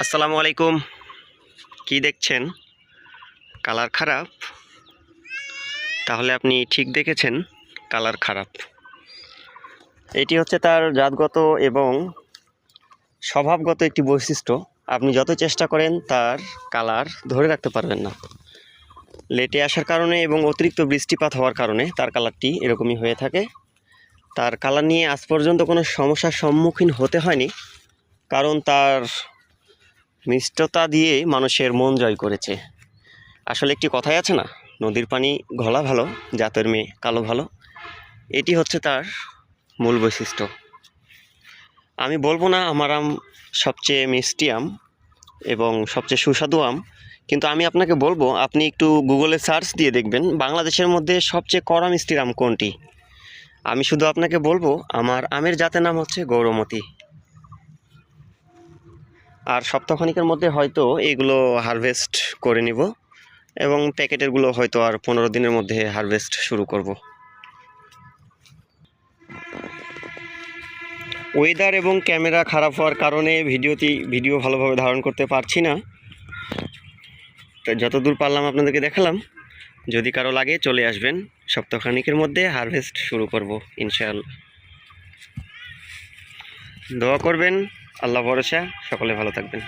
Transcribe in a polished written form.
আসসালামু আলাইকুম। কি দেখছেন? কালার খারাপ? তাহলে আপনি ঠিক দেখেছেন, কালার খারাপ। এটি হচ্ছে তার জাতগত এবং স্বভাবগত একটি বৈশিষ্ট্য। আপনি যত চেষ্টা করেন তার কালার ধরে রাখতে পারবেন না। লেটে আসার কারণে এবং অতিরিক্ত বৃষ্টিপাত হওয়ার কারণে তার কালারটি এরকমই হয়ে থাকে। তার কালার নিয়ে আজ পর্যন্ত কোনো সমস্যার সম্মুখীন হতে হয়নি, কারণ তার মিষ্টতা দিয়ে মানুষের মন জয় করেছে। আসলে একটি কথাই আছে না, নদীর পানি ঘোলা ভালো, জাতের মেয়ে কালো ভালো। এটি হচ্ছে তার মূল বৈশিষ্ট্য। আমি বলবো না আমার আম সবচেয়ে মিষ্টি আম এবং সবচেয়ে সুস্বাদু আম, কিন্তু আমি আপনাকে বলবো আপনি একটু গুগলে সার্চ দিয়ে দেখবেন বাংলাদেশের মধ্যে সবচেয়ে কড়া মিষ্টির আম কোনটি। আমি শুধু আপনাকে বলবো আমার আমের জাতের নাম হচ্ছে গৌরমতি। আর সপ্তাহখানিকের মধ্যে হয়তো এগুলো হারভেস্ট করে নিব এবং প্যাকেটেরগুলো হয়তো আর 15 দিনের মধ্যে হারভেস্ট শুরু করব। ওয়েদার এবং ক্যামেরা খারাপ হওয়ার কারণে ভিডিও ভালোভাবে ধারণ করতে পারছি না। তো যতদূর পারলাম আপনাদেরকে দেখালাম। যদি কারো লাগে চলে আসবেন, সপ্তাহখানিকের মধ্যে হারভেস্ট শুরু করব ইনশাআল্লাহ। দোয়া করবেন, আল্লাহ ভরসা, সকলে ভালো থাকবেন।